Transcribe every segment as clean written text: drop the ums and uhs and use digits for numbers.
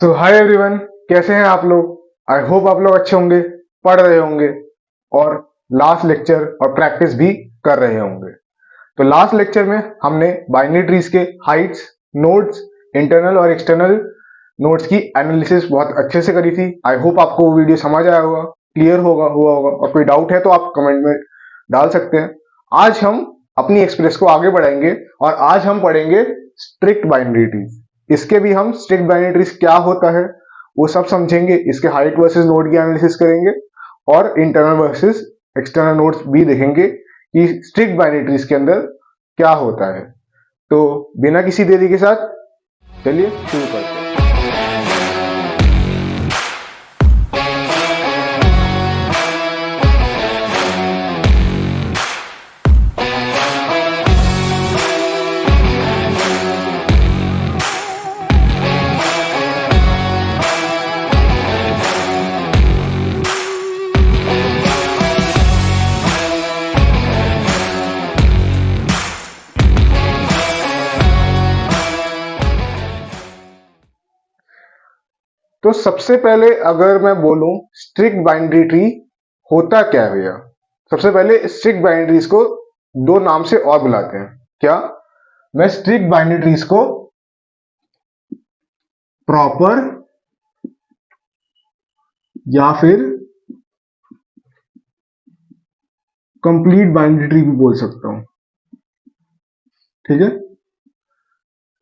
तो hi everyone, कैसे हैं आप लोग। आई होप आप लोग अच्छे होंगे, पढ़ रहे होंगे और लास्ट लेक्चर और प्रैक्टिस भी कर रहे होंगे। तो लास्ट लेक्चर में हमने बाइनरी ट्रीज के हाइट्स, नोड्स, इंटरनल और एक्सटर्नल नोड्स की एनालिसिस बहुत अच्छे से करी थी। आई होप आपको वो वीडियो समझ आया होगा, क्लियर हुआ होगा और कोई डाउट है तो आप कमेंट में डाल सकते हैं। आज हम अपनी एक्सप्रेस को आगे बढ़ाएंगे और आज हम पढ़ेंगे स्ट्रिक्ट बाइनरी ट्रीज। इसके भी हम स्ट्रिक्ट बाइनरी ट्रीज क्या होता है वो सब समझेंगे। इसके हाइट वर्सेस नोड की एनालिसिस करेंगे और इंटरनल वर्सेस एक्सटर्नल नोड्स भी देखेंगे कि स्ट्रिक्ट बाइनरी ट्रीज के अंदर क्या होता है। तो बिना किसी देरी के साथ चलिए शुरू करते हैं। तो सबसे पहले अगर मैं बोलूं स्ट्रिक्ट बाइनरी ट्री होता क्या है भैया, सबसे पहले स्ट्रिक्ट बाइनरी ट्रीज को दो नाम से और बुलाते हैं। क्या? मैं स्ट्रिक्ट बाइनरी ट्रीज को प्रॉपर या फिर कंप्लीट बाइनरी ट्री भी बोल सकता हूं। ठीक है,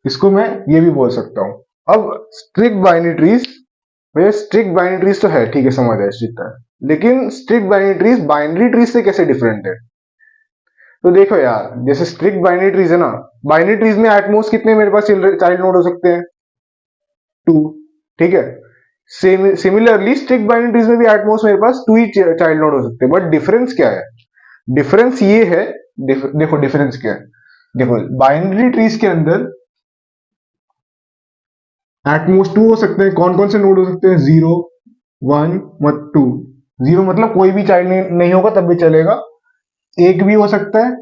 इसको मैं ये भी बोल सकता हूं। अब स्ट्रिक्ट बाइनरी ट्रीज, भैया स्ट्रिक्ट बाइनरी ट्रीज तो है, ठीक है, समझ आया स्ट्रिक्ट है, लेकिन स्ट्रिक्ट बाइनरी ट्रीज से कैसे डिफरेंट है? तो देखो यार, जैसे स्ट्रिक्ट बाइनरी ट्रीज है ना, बाइनरी ट्रीज में एटमोस्ट कितने मेरे पास चाइल्ड नोड हो सकते हैं? 2। ठीक है, सिमिलरली स्ट्रिक्ट बाइनरी ट्रीज में भी एटमोस्ट मेरे पास 2 ही चाइल्ड नोड हो सकते हैं। बट डिफरेंस क्या है? डिफरेंस ये है, देखो डिफरेंस क्या है। देखो बाइनरी ट्रीज के अंदर एटमोस्ट 2 हो सकते हैं। कौन कौन से नोड हो सकते हैं? 0, 1 मत 2। 0 मतलब कोई भी चाइल्ड नहीं होगा तब भी चलेगा। 1 भी हो सकता है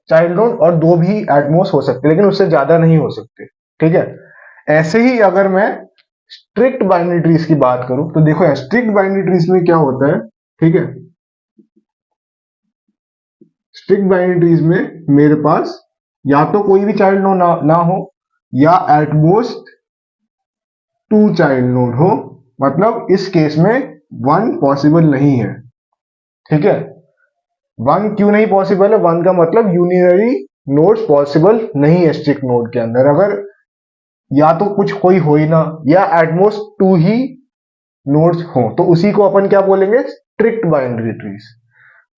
चाइल्ड नोड और 2 भी एटमोस्ट हो सकते हैं, लेकिन उससे ज्यादा नहीं हो सकते। ठीक है, ऐसे ही अगर मैं स्ट्रिक्ट बाइनरी ट्रीज की बात करूं तो देखो यार, स्ट्रिक्ट बाइनरी ट्रीज में क्या होता है। ठीक है, स्ट्रिक्ट बाइनरी ट्रीज में मेरे पास या तो कोई भी चाइल्ड नोड ना हो या एटमोस्ट 2 चाइल्ड नोड हो। मतलब इस केस में 1 पॉसिबल नहीं है। ठीक है, 1 क्यों नहीं पॉसिबल है? 1 का मतलब यूनिनरी नोड्स पॉसिबल नहीं है स्ट्रिक्ट नोड के अंदर। अगर या तो कुछ कोई हो ही ना या एटमोस्ट 2 ही नोड्स हो तो उसी को अपन क्या बोलेंगे? Strict binary trees.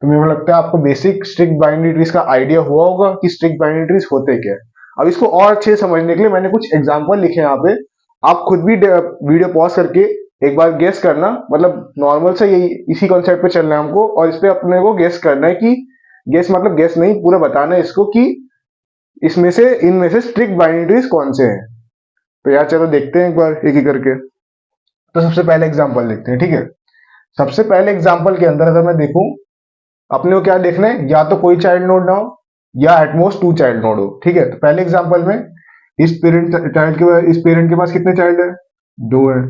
तो मुझे लगता है आपको बेसिक स्ट्रिक्ट बाइनरी ट्रीज का आइडिया हुआ होगा कि स्ट्रिक्ट बाइनरी ट्रीज होते क्या है। अब इसको और अच्छे से समझने के लिए मैंने कुछ एग्जांपल लिखे हैं यहाँ पे। आप खुद भी वीडियो पॉज करके एक बार गेस करना, मतलब नॉर्मल से यही इसी कॉन्सेप्ट पे चलना है हमको और इस पे अपने को गेस करना है कि गेस मतलब गेस नहीं, पूरा बताना है इसको कि इनमें से स्ट्रिक्ट बाइनरी ट्रीज कौन से हैं। तो यार चलो देखते हैं एक बार एक ही करके। तो सबसे पहले एग्जांपल देखते हैं। ठीक है, सबसे पहले एग्जांपल के अंदर अगर मैं देखूं, अपने को क्या देखना है? या तो कोई चाइल्ड नोड ना हो या एटमोस्ट 2 चाइल्ड नोड हो। ठीक है, तो पहले एग्जांपल में इस पेरेंट के पास कितने चाइल्ड है? 2 है।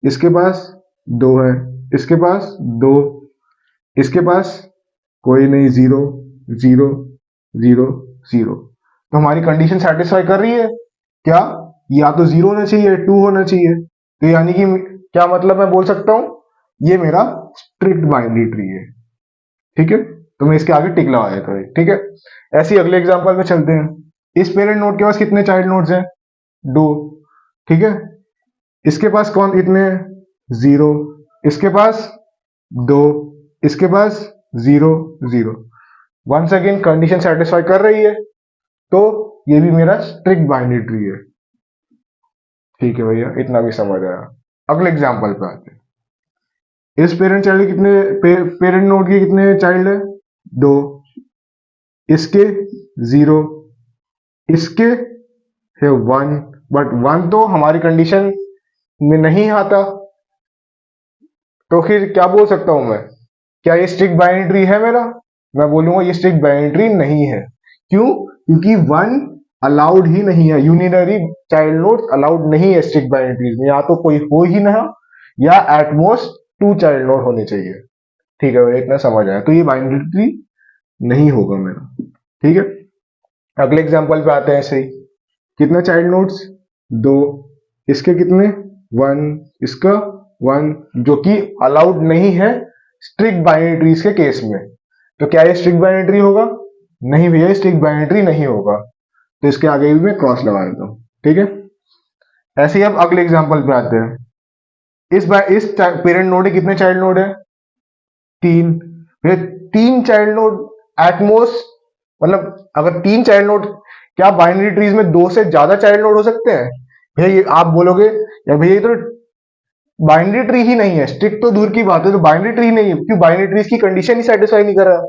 इसके पास 2 है। इसके पास 2। इसके पास कोई नहीं, 0 0 0 0। तो हमारी कंडीशन सेटिस्फाई कर रही है क्या? या तो 0 होना चाहिए, 2 होना चाहिए। तो यानी कि क्या मतलब मैं बोल सकता हूं ये मेरा स्ट्रिक्ट बाइनरी ट्री है। ठीक है, तो मैं इसके आगे टिक लगा देता हूं। ठीक है, ऐसे ही अगले एग्जांपल में चलते हैं। इस पेरेंट नोड के पास कितने चाइल्ड नोड्स हैं? 2। ठीक है, इसके पास कौन कितने हैं? 0। इसके पास 2। इसके पास 0 0। वंस अगेन कंडीशन सेटिस्फाई कर रही है तो ये भी मेरा स्ट्रिक्ट बाइनरी ट्री है। ठीक है भैया, इतना भी समझ आया। अगले एग्जांपल पे आते हैं। इस पेरेंट नोड के कितने चाइल्ड है? 2। इसके 0। इसके है 1। बट 1 तो हमारी कंडीशन में नहीं आता, तो फिर क्या बोल सकता हूं मैं? क्या ये स्ट्रिक्ट बाइनरी ट्री है मेरा? मैं बोलूंगा ये स्ट्रिक्ट बाइनरी ट्री नहीं है। क्यों? क्योंकि 1 अलाउड ही नहीं है, यूनिनरी चाइल्ड नोड्स अलाउड नहीं है स्ट्रिक्ट बाइनरी ट्रीज में, या तो कोई हो ही ना, या एट मोस्ट 2 चाइल्ड नोड होने चाहिए। ठीक है भैया, इतना समझ आया, तो ये बाइनरी ट्री नहीं होगा मेरा। ठीक है, अगले एग्जांपल पे आते हैं। ऐसे ही कितने चाइल्ड नोड्स, 2, इसके कितने 1, इसका 1, जो कि अलाउड नहीं है स्ट्रिक्ट बाइनरी ट्रीज के केस में। तो क्या ये स्ट्रिक्ट बाइनरी ट्री होगा? नहीं भैया, स्ट्रिक्ट बाइनरी ट्री नहीं होगा, तो इसके आगे भी मैं क्रॉस लगा देता हूं। ठीक है, ऐसे ही अब अगले एग्जांपल पे आते हैं। इस पेरेंट नोड में कितने चाइल्ड नोड है? 3। भैया 3 चाइल्ड नोड एटमोस्ट, मतलब अगर 3 चाइल्ड नोड, क्या बाइनरी ट्रीज में 2 से ज्यादा चाइल्ड नोड हो सकते हैं? भैया ये आप बोलोगे या भैया ये तो बाइनरी ट्री ही नहीं है, स्ट्रिक्ट तो दूर की बात है, तो बाइनरी ट्री नहीं है, क्यों? बाइनरी ट्रीज की कंडीशन ही सेटिस्फाई नहीं कर रहा।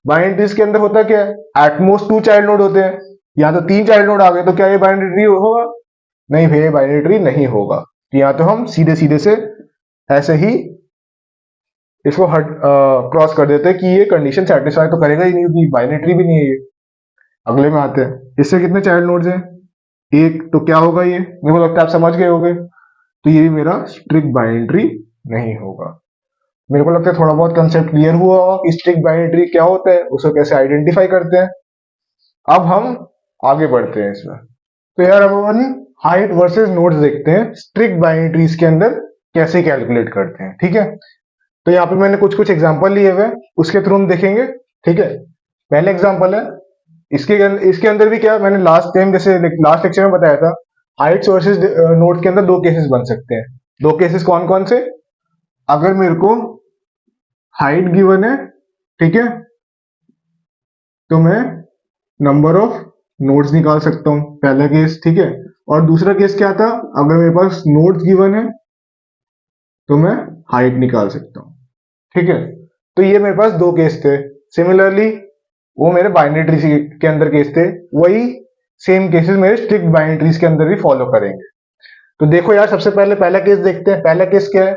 बाइनरी ट्रीज के अंदर होता क्या है? एटमोस्ट 2 चाइल्ड नोड होते हैं, यहाँ तो 3 चाइल्ड नोड आ गए, तो क्या ये बाइनरी ट्री होगा? नहीं भैया, बाइनरी ट्री नहीं होगा। तो यहाँ तो हम सीधे सीधे से ऐसे ही इसको हट क्रॉस कर देते हैं कि ये कंडीशन सेटिस्फाई तो करेगा ही नहीं, क्योंकि बाइनरी ट्री भी नहीं है ये। अगले में आते हैं, इससे कितने चाइल्ड नोड्स हैं? 1, तो क्या होगा ये? मेरे को लगता है आप समझ गए होंगे, तो ये भी मेरा स्ट्रिक्ट बाइनरी ट्री नहीं होगा। मेरे को लगता है थोड़ा बहुत कंसेप्ट क्लियर हुआ होगा कि स्ट्रिक्ट बाइनरी ट्री क्या होता है, उसको कैसे आइडेंटिफाई करते हैं। अब हम आगे बढ़ते हैं इसमें। तो यार अब अपन हाइट वर्सेस नोड्स देखते हैं, स्ट्रिक्ट बाइनरी ट्रीज के अंदर कैसे कैलकुलेट करते हैं। ठीक है, तो यहाँ पे मैंने कुछ कुछ एग्जांपल लिए हुए, उसके थ्रू हम देखेंगे। ठीक है, पहले एग्जांपल है, इसके अंदर भी क्या मैंने लास्ट टाइम जैसे लास्ट लेक्चर में बताया था, हाइट्स वर्सेस नोड्स के अंदर 2 केसेस बन सकते हैं। 2 केसेस कौन कौन से? अगर मेरे को हाइट गिवन है, ठीक है, तो मैं नंबर ऑफ नोड्स निकाल सकता हूं, पहला केस। ठीक है, और दूसरा केस क्या था? अगर मेरे पास नोड्स गिवन है तो मैं हाइट निकाल सकता हूं। ठीक है, तो ये मेरे पास 2 केस थे। सिमिलरली वो मेरे बाइनरी ट्री के अंदर केस थे, वही सेम केसेस मेरे स्ट्रिक्ट बाइनरी ट्रीज के अंदर भी फॉलो करेंगे। तो देखो यार, सबसे पहले पहला केस देखते हैं। पहला केस क्या है?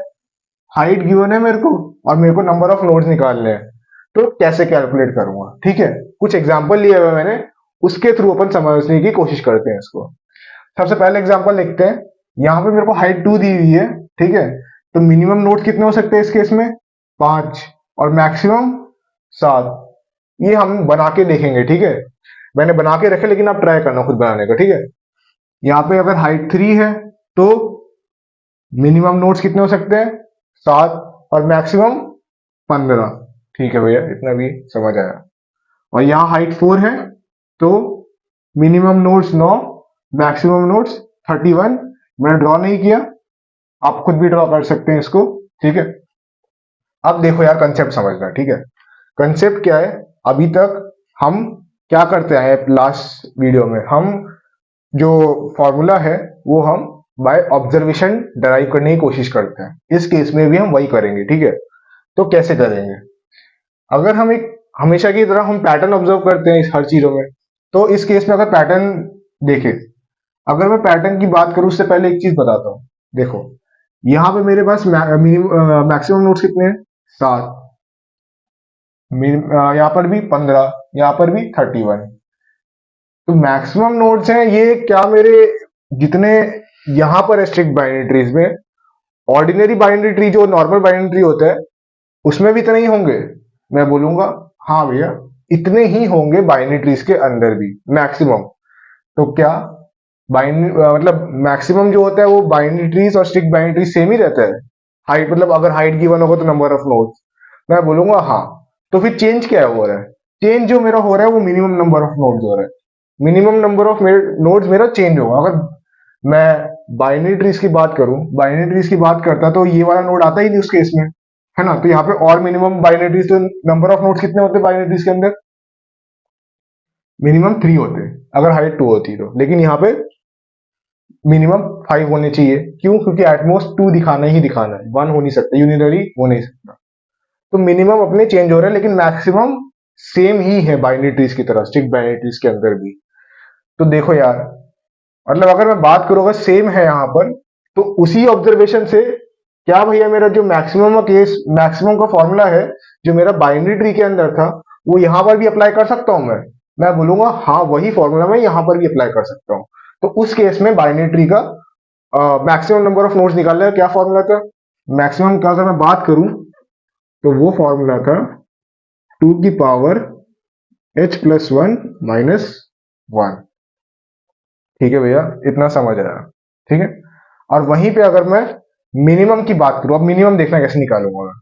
हाइट गिवन है मेरे को और मेरे को नंबर ऑफ नोड्स निकालने हैं, तो कैसे कैलकुलेट करूंगा? ठीक है, कुछ एग्जांपल लिए हुए मैंने, उसके थ्रू अपन समझने की कोशिश करते हैं इसको। सबसे पहले एग्जांपल देखते हैं। यहाँ पे मेरे को हाइट 2 दी हुई है, ठीक है, तो मिनिमम नोड्स कितने हो सकते हैं इस केस में? 5, और मैक्सिमम 7। ये हम बना के देखेंगे। ठीक है, मैंने बना के रखे, लेकिन आप ट्राई करना खुद बनाने का। ठीक है, यहाँ पे अगर हाइट 3 है तो मिनिमम नोड्स कितने हो सकते हैं? 7, और मैक्सिमम 15। ठीक है भैया, इतना भी समझ आया। और यहाँ हाइट 4 है तो मिनिमम नोड्स 9, मैक्सिमम नोड्स 31। मैंने ड्रॉ नहीं किया, आप खुद भी ड्रॉ कर सकते हैं इसको। ठीक है, अब देखो यार, कंसेप्ट समझना। ठीक है, कंसेप्ट क्या है? अभी तक हम क्या करते आए लास्ट वीडियो में, हम जो फॉर्मूला है वो हम बाय ऑब्जर्वेशन डराइव करने की कोशिश करते हैं। इस केस में भी हम वही करेंगे। ठीक है, तो कैसे करेंगे? अगर हम एक हमेशा की तरह हम पैटर्न ऑब्जर्व करते हैं इस हर चीजों में, तो इस केस में अगर पैटर्न देखें, अगर मैं पैटर्न की बात करूं उससे पहले एक चीज बताता हूं। देखो, यहां पे मेरे पास मैक्सिमम नोट्स कितने हैं? 7। यहाँ पर भी 15, यहाँ पर भी 31। तो मैक्सिमम नोड्स हैं ये, क्या मेरे जितने यहां पर स्ट्रिक्ट बाइनरी ट्रीज में, ऑर्डिनरी बाइनरी ट्री जो नॉर्मल बाइनरी ट्री होता है उसमें भी इतने ही होंगे? मैं बोलूंगा हाँ भैया, इतने ही होंगे बाइनरी ट्रीज के अंदर भी, मैक्सिमम। तो क्या बाइनरी मतलब मैक्सिमम जो होता है वो बाइनरी ट्रीज और स्ट्रिक्ट बाइनरी ट्री सेम ही रहता है? हाइट मतलब अगर हाइट गिवन होगा तो नंबर ऑफ नोड्स, मैं बोलूंगा हाँ। तो फिर चेंज क्या हो रहा है? चेंज जो मेरा हो रहा है वो मिनिमम नंबर ऑफ नोड्स हो रहा है। मिनिमम नंबर ऑफ नोड्स मेरा चेंज होगा। अगर मैं बाइनरी ट्रीज की बात करूं, बाइनरी ट्रीज की बात करता तो ये वाला नोड आता ही नहीं उस केस में, है ना? तो यहाँ पे और मिनिमम बाइनरी ट्रीज, तो नंबर ऑफ नोड्स कितने होते हैं बाइनरी ट्रीज के अंदर? मिनिमम 3 होते हैं अगर हाइट 2 होती तो, लेकिन यहाँ पे मिनिमम 5 होने चाहिए। क्यों? क्योंकि एटमोस्ट 2 दिखाना ही दिखाना है, 1 हो नहीं सकता, यूनिनरी हो नहीं सकता। तो मिनिमम अपने चेंज हो रहे हैं, लेकिन मैक्सिमम सेम ही है बाइनरी ट्रीज की तरह, स्ट्रिक्ट बाइनरी ट्रीज के अंदर भी। तो देखो यार, मतलब अगर मैं बात करूँ अगर सेम है यहाँ पर, तो उसी ऑब्जर्वेशन से क्या भैया मेरा जो मैक्सिमम का केस, मैक्सिमम का फॉर्मूला है जो मेरा बाइनरी ट्री के अंदर था, वो यहाँ पर भी अप्लाई कर सकता हूँ मैं? मैं बोलूंगा हाँ वही फॉर्मूला मैं यहाँ पर भी अप्लाई कर सकता हूँ। तो उस केस में बाइनरी ट्री का मैक्सिमम नंबर ऑफ नोड्स निकालने का क्या फॉर्मूला था? मैक्सिमम का अगर मैं बात करूं तो वो फॉर्मूला था 2 की पावर h+1 - 1। ठीक है भैया, इतना समझ आया? ठीक है। और वहीं पे अगर मैं मिनिमम की बात करूं, अब मिनिमम देखना कैसे निकालूंगा मैं।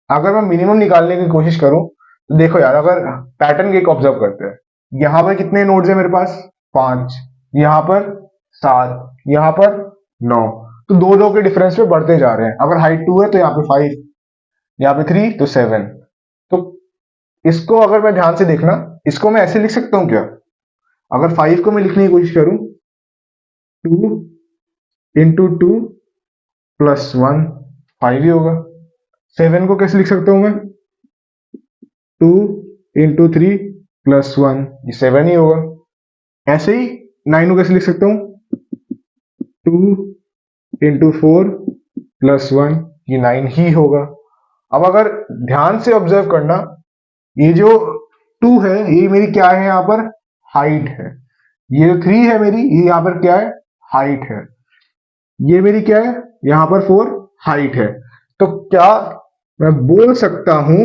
अगर मैं मिनिमम निकालने की कोशिश करूं तो देखो यार, अगर पैटर्न एक ऑब्जर्व करते हैं, यहां पर कितने नोड्स है मेरे पास? 5, यहां पर 7, यहां पर 9। तो दो दो के डिफरेंस पे बढ़ते जा रहे हैं। अगर हाइट 2 है तो यहाँ पे 5, यहाँ पे 3 तो 7। तो इसको अगर मैं ध्यान से देखना, इसको मैं ऐसे लिख सकता हूँ क्या? अगर 5 को मैं लिखने की कोशिश करूं, 2 × 2 + 1 5 ही होगा। 7 को कैसे लिख सकता हूं मैं? 2 × 3 + 1, ये 7 ही होगा। ऐसे ही 9 को कैसे लिख सकता हूँ? 2 × 4 + 1, ये 9 ही होगा। अब अगर ध्यान से ऑब्जर्व करना, ये जो 2 है ये मेरी क्या है? यहाँ पर हाइट है। ये जो 3 है मेरी, ये यहाँ पर क्या है? हाइट है। ये मेरी क्या है? यहाँ पर 4 हाइट है। तो क्या मैं बोल सकता हूं,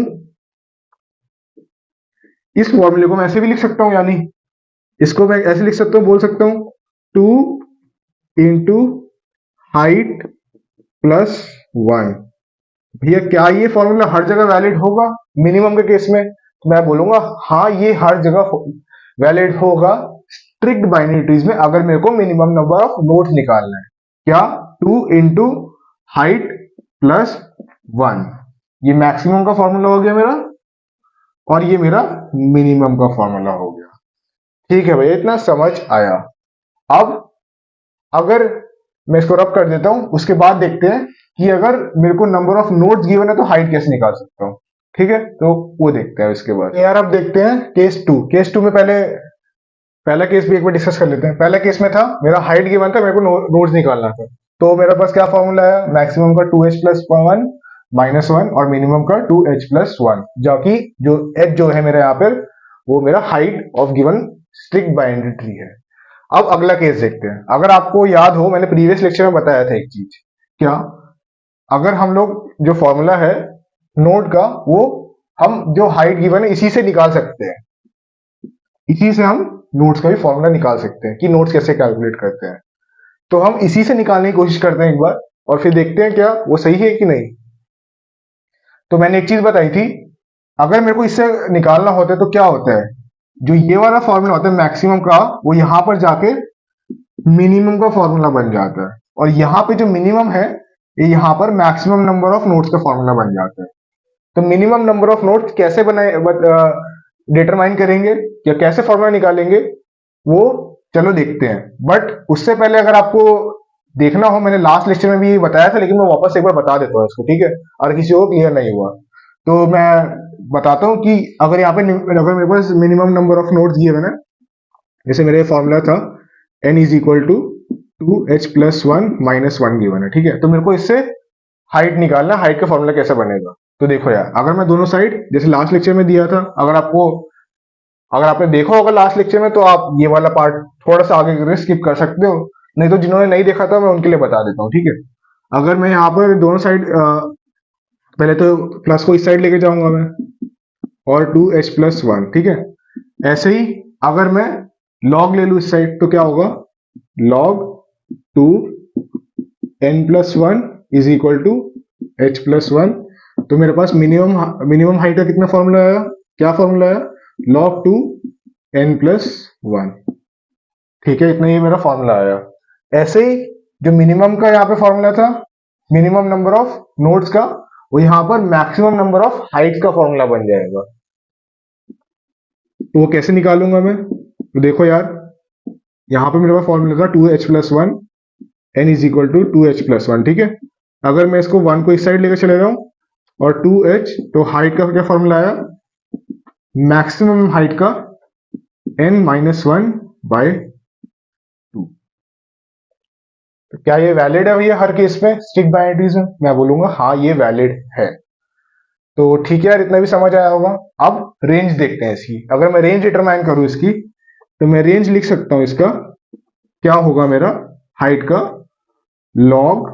इस फॉर्मूले को मैं ऐसे भी लिख सकता हूं, यानी इसको मैं ऐसे लिख सकता हूं, बोल सकता हूं 2 × हाइट + 1। भैया क्या ये फॉर्मूला हर जगह वैलिड होगा मिनिमम के केस में? तो मैं बोलूंगा हाँ ये हर जगह वैलिड होगा स्ट्रिक्ट बाइनरी ट्रीज में, अगर मेरे को मिनिमम नंबर ऑफ नोड्स निकालना है। क्या? 2 × हाइट + 1, ये मैक्सिमम का फॉर्मूला हो गया मेरा, और ये मेरा मिनिमम का फॉर्मूला हो गया। ठीक है भैया, इतना समझ आया? अब अगर मैं इसको रब कर देता हूं, उसके बाद देखते हैं कि अगर मेरे को नंबर ऑफ नोड्स गिवन है तो हाइट कैसे निकाल सकता हूं। ठीक है, तो वो देखते हैं इसके बाद। यार अब देखते हैं केस 2। केस 2 में पहला केस भी एक बार डिस्कस कर लेते हैं। पहला केस में था मेरा हाइट गिवन था, मेरे को नोड्स निकालना था। तो मेरे पास क्या फॉर्मूला है? मैक्सिमम का 2h+1 - 1 और मिनिमम का 2h+1, जबकि जो h जो है मेरा यहाँ पर, वो मेरा height of given strict binary tree है। अब अगला केस देखते हैं। अगर आपको याद हो, मैंने प्रीवियस लेक्चर में बताया था एक चीज। क्या? अगर हम लोग जो फॉर्मूला है नोड का, वो हम जो हाइट गिवन है इसी से निकाल सकते हैं। इसी से हम नोड्स का भी फॉर्मूला निकाल सकते हैं कि नोड्स कैसे कैलकुलेट करते हैं। तो हम इसी से निकालने की कोशिश करते हैं एक बार, और फिर देखते हैं क्या वो सही है कि नहीं। तो मैंने एक चीज बताई थी, अगर मेरे को इससे निकालना होता है तो क्या होता है, जो ये वाला फॉर्मूला होता है मैक्सिमम का, वो यहां पर जाके मिनिमम का फॉर्मूला बन जाता है, और यहाँ पे जो मिनिमम है ये यहाँ पर मैक्सिमम नंबर ऑफ नोड्स का फॉर्मूला बन जाता है। तो मिनिमम नंबर ऑफ नोड्स कैसे बनाए, डिटरमाइन करेंगे या कैसे फॉर्मूला निकालेंगे, वो चलो देखते हैं। बट उससे पहले अगर आपको देखना हो, मैंने लास्ट लेक्चर में भी बताया था, लेकिन मैं वापस एक बार बता देता हूँ इसको, ठीक है, और किसी को क्लियर नहीं हुआ तो मैं बताता हूँ कि अगर यहाँ पे अगर मेरे पास मिनिमम नंबर ऑफ नोड्स दिए हुए ना, जैसे मेरे फॉर्मूला था n = 2h+1 - 1 गिवन है। ठीक है, तो मेरे को इससे हाइट निकालना, हाइट का फॉर्मूला कैसे बनेगा। तो देखो यार, अगर मैं दोनों साइड जैसे लास्ट लेक्चर में दिया था, अगर आपने देखा होगा लास्ट लेक्चर में, तो आप ये वाला पार्ट थोड़ा सा आगे करके स्किप कर सकते हो, नहीं तो जिन्होंने नहीं देखा था मैं उनके लिए बता देता हूँ। ठीक है, अगर मैं यहाँ पर दोनों साइड, पहले तो प्लस को इस साइड लेके जाऊंगा मैं, और 2h+1, ठीक है। ऐसे ही अगर मैं लॉग ले लू इस साइड तो क्या होगा? log 2n+1 = h+1। तो मेरे पास मिनिमम हाइट का कितना फॉर्मूला आया? क्या फॉर्मूला आया? log 2n+1। ठीक है, इतना ही मेरा फॉर्मूला आया। ऐसे ही जो मिनिमम का यहाँ पे फॉर्मूला था, मिनिमम नंबर ऑफ नोड्स का, वो यहाँ पर मैक्सिमम नंबर ऑफ हाइट का फॉर्मूला बन जाएगा। तो वो कैसे निकालूंगा मैं? तो देखो यार, यहाँ पे मेरे पास फॉर्मूला था 2h+1, n = 2h+1। ठीक है, अगर मैं इसको 1 को इस साइड लेकर चले जाऊं और 2h, तो हाइट का क्या फॉर्मूला आया? मैक्सिमम हाइट का n - 1/2। तो क्या ये वैलिड है भैया हर केस में स्ट्रिक्ट बाइनरी ट्रीज में? मैं बोलूंगा हाँ ये वैलिड है। तो ठीक है यार, इतना भी समझ आया होगा। अब रेंज देखते हैं इसकी। अगर मैं रेंज डिटरमाइन करूं इसकी, तो मैं रेंज लिख सकता हूं इसका, क्या होगा मेरा हाइट का, लॉग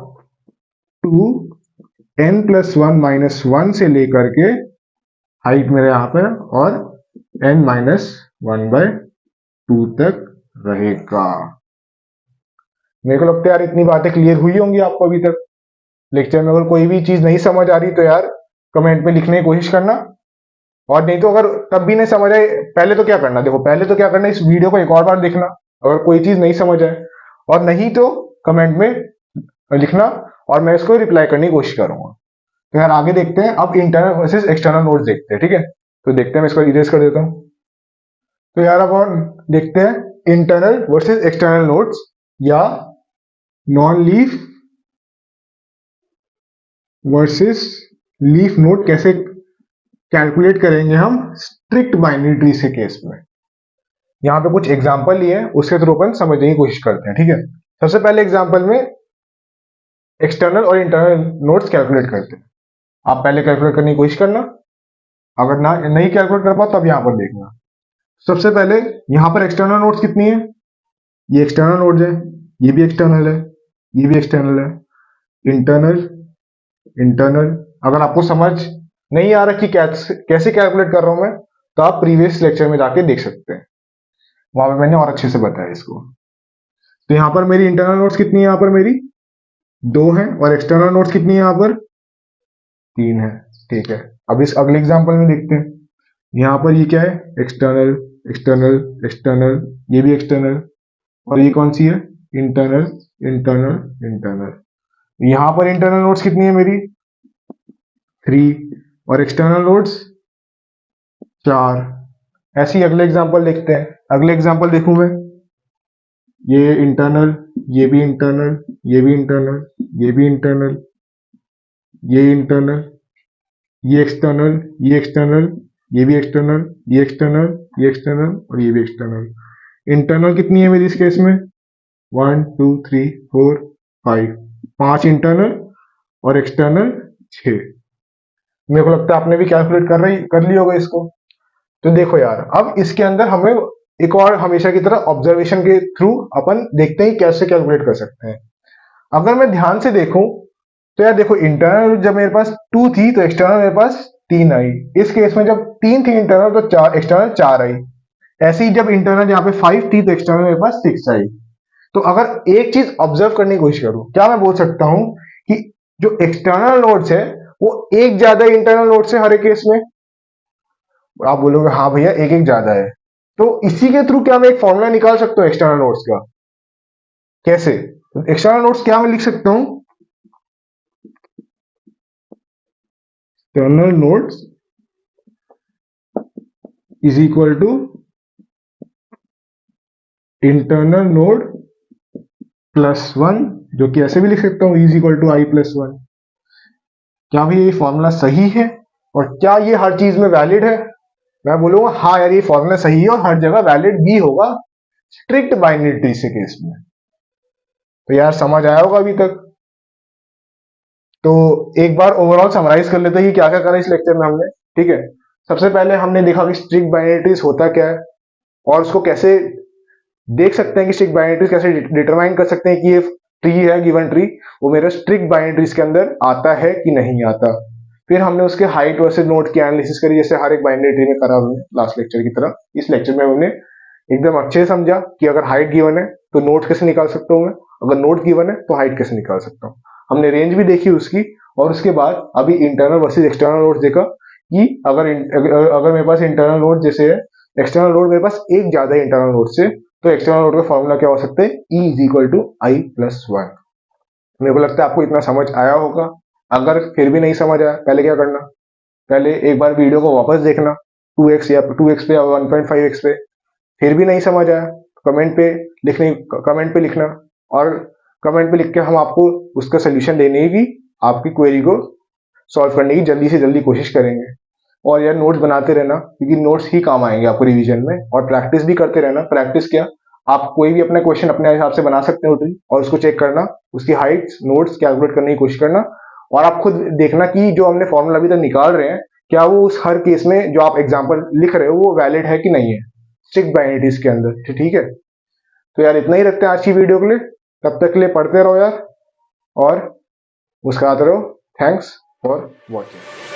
2 n+1 - 1 से लेकर के हाइट मेरे यहाँ पे और n-1/2 तक रहेगा। मेरे को लगता है यार इतनी बातें क्लियर हुई होंगी आपको अभी तक। लेक्चर में अगर कोई भी चीज नहीं समझ आ रही तो यार कमेंट में लिखने की कोशिश करना, और नहीं तो अगर तब भी नहीं समझ आए, पहले तो क्या करना, देखो पहले तो क्या करना, इस वीडियो को एक और बार देखना अगर कोई चीज नहीं समझ आए, और नहीं तो कमेंट में लिखना और मैं इसको रिप्लाई करने की कोशिश करूंगा। तो यार आगे देखते हैं, अब इंटरनल वर्सेस एक्सटर्नल नोट्स देखते हैं, ठीक है। तो देखते हैं, मैं इसको इरेज कर देता हूँ। तो यार अब और देखते हैं इंटरनल वर्सेस एक्सटर्नल नोट्स या non leaf versus leaf note कैसे कैलकुलेट करेंगे हम स्ट्रिक्ट बाइनरी ट्रीज के केस में। यहाँ पे कुछ एग्जांपल लिए हैं, उसके थ्रू अपन समझने की कोशिश करते हैं, ठीक है। सबसे पहले एग्जांपल में एक्सटर्नल और इंटरनल नोट्स कैलकुलेट करते हैं। आप पहले कैलकुलेट करने की कोशिश करना, अगर ना नहीं कैलकुलेट कर पाओ तब यहाँ पर देखना। सबसे पहले यहाँ पर एक्सटर्नल नोट्स कितनी है, ये एक्सटर्नल नोट्स है, ये भी एक्सटर्नल है, ये भी एक्सटर्नल है। इंटरनल इंटरनल, अगर आपको समझ नहीं आ रहा कि कैसे कैलकुलेट कर रहा हूं मैं, तो आप प्रीवियस लेक्चर में जाके देख सकते हैं, वहां पे मैंने और अच्छे से बताया इसको। तो यहाँ पर मेरी इंटरनल नोट्स कितनी है, यहाँ पर मेरी 2 है, और एक्सटर्नल नोट्स कितनी है, यहाँ पर 3 है, ठीक है। अब इस अगले एग्जांपल में देखते हैं। यहाँ पर ये क्या है, एक्सटर्नल एक्सटर्नल एक्सटर्नल, ये भी एक्सटर्नल, और ये कौन सी है, इंटरनल इंटरनल इंटरनल। यहाँ पर इंटरनल नोट्स कितनी है मेरी 3, और एक्सटर्नल नोट्स 4। ऐसे ही अगले एग्जांपल देखते हैं। अगले एग्जांपल देखूं मैं, ये इंटरनल, ये भी इंटरनल, ये भी इंटरनल, ये भी इंटरनल, ये इंटरनल, ये एक्सटर्नल, ये एक्सटर्नल, ये भी एक्सटर्नल, ये एक्सटर्नल, ये एक्सटर्नल, और ये भी एक्सटर्नल। इंटरनल कितनी है मेरी इस केस में, 1 2 3 4 5, 5 इंटरनल और एक्सटर्नल 6। मेरे को लगता है आपने भी कैलकुलेट कर ली होगा इसको। तो देखो यार, अब इसके अंदर हमें एक और हमेशा की तरह ऑब्जर्वेशन के थ्रू अपन देखते हैं कैसे कैलकुलेट कर सकते हैं। अगर मैं ध्यान से देखूं तो यार देखो, इंटरनल जब मेरे पास 2 थी तो एक्सटर्नल मेरे पास 3 आई। इस केस में जब 3 थी इंटरनल तो एक्सटर्नल 4 आई। ऐसे ही जब इंटरनल यहाँ पे 5 थी तो एक्सटर्नल मेरे पास 6 आई। तो अगर एक चीज ऑब्जर्व करने की कोशिश करूं, क्या मैं बोल सकता हूं कि जो एक्सटर्नल नोड्स है वो एक ज्यादा इंटरनल नोड्स है हर एक केस में। आप बोलोगे हाँ भैया एक एक ज्यादा है, तो इसी के थ्रू क्या मैं एक फॉर्मूला निकाल सकता हूँ एक्सटर्नल नोड्स का। कैसे, एक्सटर्नल नोड्स क्या मैं लिख सकता हूं, external nodes is equal to internal node +1, जो कि ऐसे भी लिख सकता हूं, इज इक्वल टू i+1। क्या भैया ये फॉर्मूला सही है, और क्या ये हर चीज में वैलिड है? मैं बोलूंगा हाँ यार ये फॉर्मूला सही है और हर जगह वैलिड भी होगा स्ट्रिक्ट बाइनरी ट्री से केस में। तो यार समझ आया होगा अभी तक। तो एक बार ओवरऑल समराइज कर लेते हैं कि क्या क्या करा इस लेक्चर में हमने, ठीक है। सबसे पहले हमने देखा कि स्ट्रिक्ट बाइनरी ट्रीज होता क्या है, और उसको कैसे देख सकते हैं कि स्ट्रिक्ट बाइनरी ट्रीज कैसे डिटरमाइन कर सकते हैं कि ये ट्री है, गिवन ट्री, वो मेरे स्ट्रिक्ट बाइनरी ट्रीज के अंदर आता है कि नहीं आता। फिर हमने उसके हाइट वर्सेस नोड की एनालिसिस करी, जैसे हर एक बाइनरी ट्री में करा हमने लास्ट लेक्चर की तरह। इस लेक्चर में हमने एकदम अच्छे से समझा कि अगर हाइट गिवन है तो नोड कैसे निकाल सकता हूँ मैं, अगर नोड गिवन है तो हाइट कैसे निकाल सकता हूँ। हमने रेंज भी देखी उसकी, और उसके बाद अभी इंटरनल वर्सेस एक्सटर्नल नोड देखा कि अगर मेरे पास इंटरनल नोड जैसे है, एक्सटर्नल नोड मेरे पास एक ज्यादा इंटरनल नोड से, तो एक्सटर्नल नोड का फॉर्मूला क्या हो सकता है, E is equal to i+1। मेरे को लगता है आपको इतना समझ आया होगा। अगर फिर भी नहीं समझ आया, पहले क्या करना, पहले एक बार वीडियो को वापस देखना 2x या 2x पे या 1.5x पे। फिर भी नहीं समझ आया, कमेंट पे लिखना, और कमेंट पे लिख के हम आपको उसका सोल्यूशन देने की, आपकी क्वेरी को सॉल्व करने की जल्दी से जल्दी कोशिश करेंगे। और यार नोट्स बनाते रहना, क्योंकि नोट्स ही काम आएंगे आपको रिवीजन में, और प्रैक्टिस भी करते रहना। प्रैक्टिस क्या, आप कोई भी अपना क्वेश्चन अपने हिसाब से बना सकते हो और उसको चेक करना, उसकी हाइट्स नोट्स कैलकुलेट करने की कोशिश करना, और आप खुद देखना कि जो हमने फॉर्मूला अभी तक निकाल रहे हैं क्या वो उस हर केस में जो आप एग्जाम्पल लिख रहे हो वो वैलिड है कि नहीं है स्ट्रिक्ट बाइनरीज के अंदर। ठीक है, तो यार इतना ही रखते हैं आज की वीडियो के लिए। तब तक के लिए पढ़ते रहो यार और मुस्कुराते रहो। Thanks for watching.